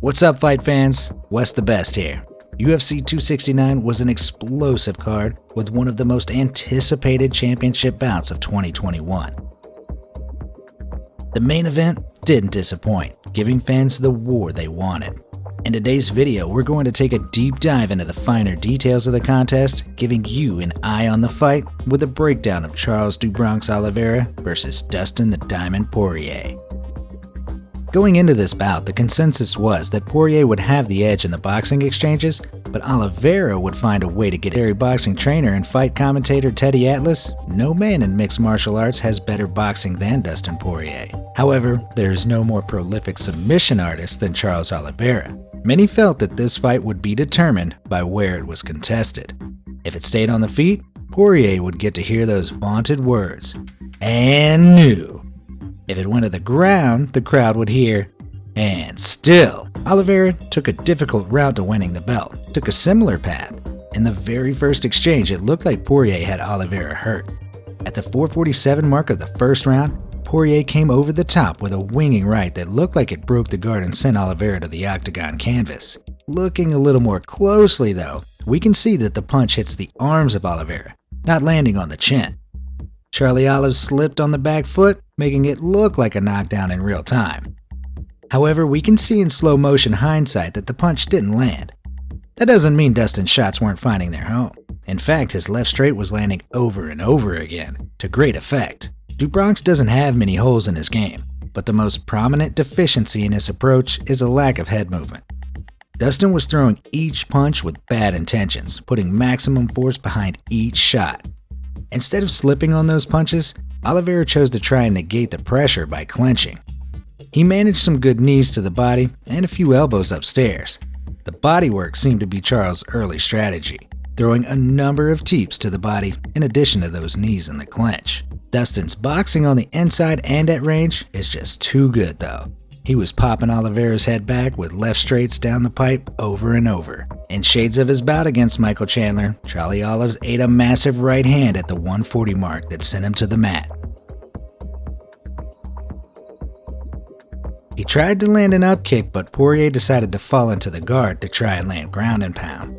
What's up, fight fans? Wes the Best here. UFC 269 was an explosive card with one of the most anticipated championship bouts of 2021. The main event didn't disappoint, giving fans the war they wanted. In today's video, we're going to take a deep dive into the finer details of the contest, giving you an eye on the fight with a breakdown of Charles "Du Bronx" Oliveira versus Dustin "the Diamond" Poirier. Going into this bout, the consensus was that Poirier would have the edge in the boxing exchanges, but Oliveira would find a way to get Harry boxing trainer and fight commentator Teddy Atlas. No man in mixed martial arts has better boxing than Dustin Poirier. However, there is no more prolific submission artist than Charles Oliveira. Many felt that this fight would be determined by where it was contested. If it stayed on the feet, Poirier would get to hear those vaunted words, "and new." If it went to the ground, the crowd would hear, "and still." Oliveira took a difficult route to winning the belt, took a similar path. In the very first exchange, it looked like Poirier had Oliveira hurt. At the 4:47 mark of the first round, Poirier came over the top with a winging right that looked like it broke the guard and sent Oliveira to the octagon canvas. Looking a little more closely though, we can see that the punch hits the arms of Oliveira, not landing on the chin. Charlie Olive slipped on the back foot, making it look like a knockdown in real time. However, we can see in slow motion hindsight that the punch didn't land. That doesn't mean Dustin's shots weren't finding their home. In fact, his left straight was landing over and over again, to great effect. Du Bronx doesn't have many holes in his game, but the most prominent deficiency in his approach is a lack of head movement. Dustin was throwing each punch with bad intentions, putting maximum force behind each shot. Instead of slipping on those punches, Oliveira chose to try and negate the pressure by clinching. He managed some good knees to the body and a few elbows upstairs. The bodywork seemed to be Charles' early strategy, throwing a number of teeps to the body in addition to those knees in the clinch. Dustin's boxing on the inside and at range is just too good though. He was popping Oliveira's head back with left straights down the pipe over and over. In shades of his bout against Michael Chandler, Charlie Olives ate a massive right hand at the 140 mark that sent him to the mat. He tried to land an up kick, but Poirier decided to fall into the guard to try and land ground and pound.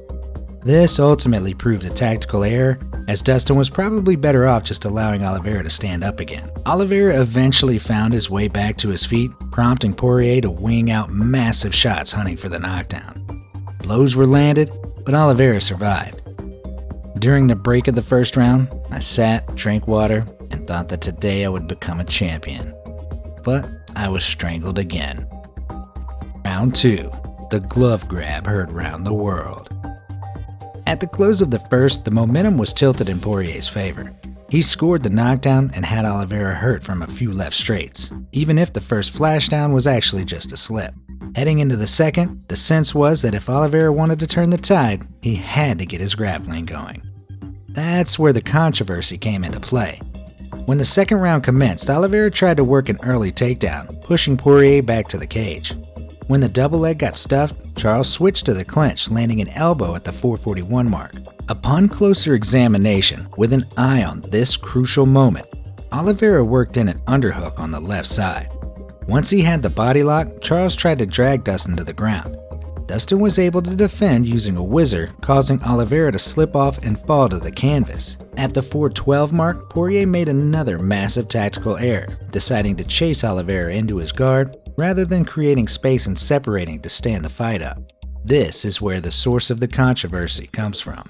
This ultimately proved a tactical error, as Dustin was probably better off just allowing Oliveira to stand up again. Oliveira eventually found his way back to his feet, prompting Poirier to wing out massive shots hunting for the knockdown. Blows were landed, but Oliveira survived. During the break of the first round, I sat, drank water, and thought that today I would become a champion. But I was strangled again. Round 2. The glove grab heard round the world. At the close of the first, the momentum was tilted in Poirier's favor. He scored the knockdown and had Oliveira hurt from a few left straights, even if the first flashdown was actually just a slip. Heading into the second, the sense was that if Oliveira wanted to turn the tide, he had to get his grappling going. That's where the controversy came into play. When the second round commenced, Oliveira tried to work an early takedown, pushing Poirier back to the cage. When the double leg got stuffed, Charles switched to the clinch, landing an elbow at the 4:41 mark. Upon closer examination, with an eye on this crucial moment, Oliveira worked in an underhook on the left side. Once he had the body lock, Charles tried to drag Dustin to the ground. Dustin was able to defend using a whizzer, causing Oliveira to slip off and fall to the canvas. At the 4:12 mark, Poirier made another massive tactical error, deciding to chase Oliveira into his guard rather than creating space and separating to stand the fight up. This is where the source of the controversy comes from.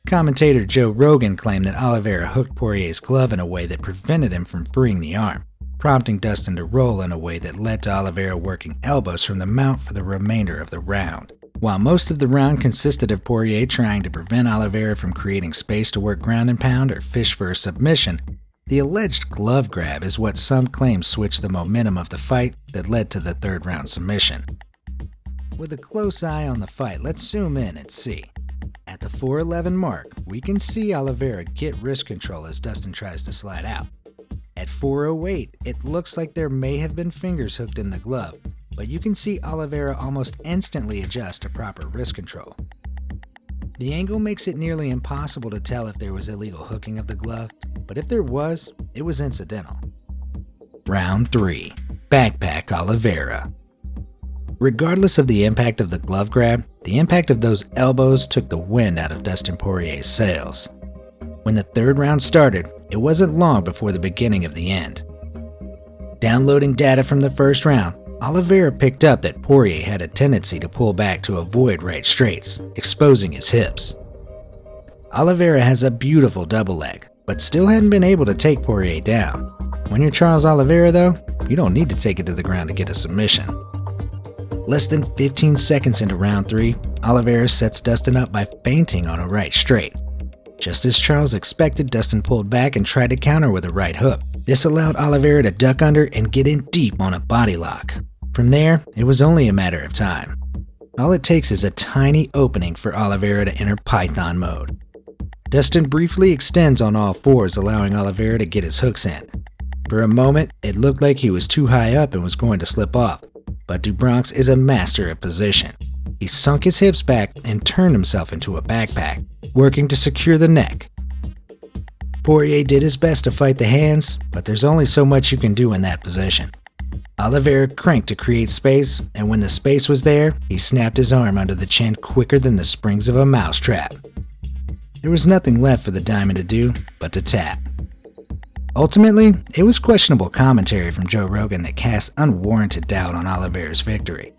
Commentator Joe Rogan claimed that Oliveira hooked Poirier's glove in a way that prevented him from freeing the arm, prompting Dustin to roll in a way that led to Oliveira working elbows from the mount for the remainder of the round. While most of the round consisted of Poirier trying to prevent Oliveira from creating space to work ground and pound or fish for a submission, the alleged glove grab is what some claim switched the momentum of the fight that led to the third round submission. With a close eye on the fight, let's zoom in and see. At the 4:11 mark, we can see Oliveira get wrist control as Dustin tries to slide out. At 4:08, it looks like there may have been fingers hooked in the glove, but you can see Oliveira almost instantly adjust to proper wrist control. The angle makes it nearly impossible to tell if there was illegal hooking of the glove, but if there was, it was incidental. Round 3. Backpack Oliveira. Regardless of the impact of the glove grab, the impact of those elbows took the wind out of Dustin Poirier's sails. When the third round started, it wasn't long before the beginning of the end. Downloading data from the first round, Oliveira picked up that Poirier had a tendency to pull back to avoid right straights, exposing his hips. Oliveira has a beautiful double leg, but still hadn't been able to take Poirier down. When you're Charles Oliveira though, you don't need to take it to the ground to get a submission. Less than 15 seconds into round 3, Oliveira sets Dustin up by feinting on a right straight. Just as Charles expected, Dustin pulled back and tried to counter with a right hook. This allowed Oliveira to duck under and get in deep on a body lock. From there, it was only a matter of time. All it takes is a tiny opening for Oliveira to enter Python mode. Dustin briefly extends on all fours, allowing Oliveira to get his hooks in. For a moment, it looked like he was too high up and was going to slip off, but Bronx is a master of position. He sunk his hips back and turned himself into a backpack, working to secure the neck. Poirier did his best to fight the hands, but there's only so much you can do in that position. Oliveira cranked to create space, and when the space was there, he snapped his arm under the chin quicker than the springs of a mousetrap. There was nothing left for the Diamond to do but to tap. Ultimately, it was questionable commentary from Joe Rogan that cast unwarranted doubt on Oliveira's victory.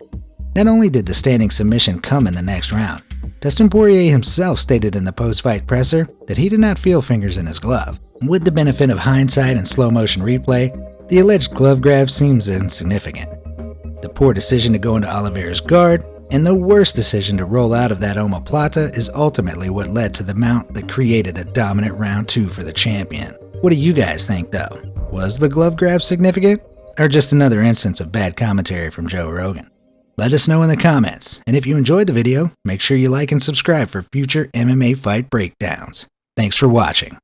Not only did the standing submission come in the next round, Dustin Poirier himself stated in the post-fight presser that he did not feel fingers in his glove. With the benefit of hindsight and slow-motion replay, the alleged glove grab seems insignificant. The poor decision to go into Oliveira's guard and the worst decision to roll out of that omoplata is ultimately what led to the mount that created a dominant round 2 for the champion. What do you guys think though? Was the glove grab significant? Or just another instance of bad commentary from Joe Rogan? Let us know in the comments, and if you enjoyed the video, make sure you like and subscribe for future MMA fight breakdowns. Thanks for watching.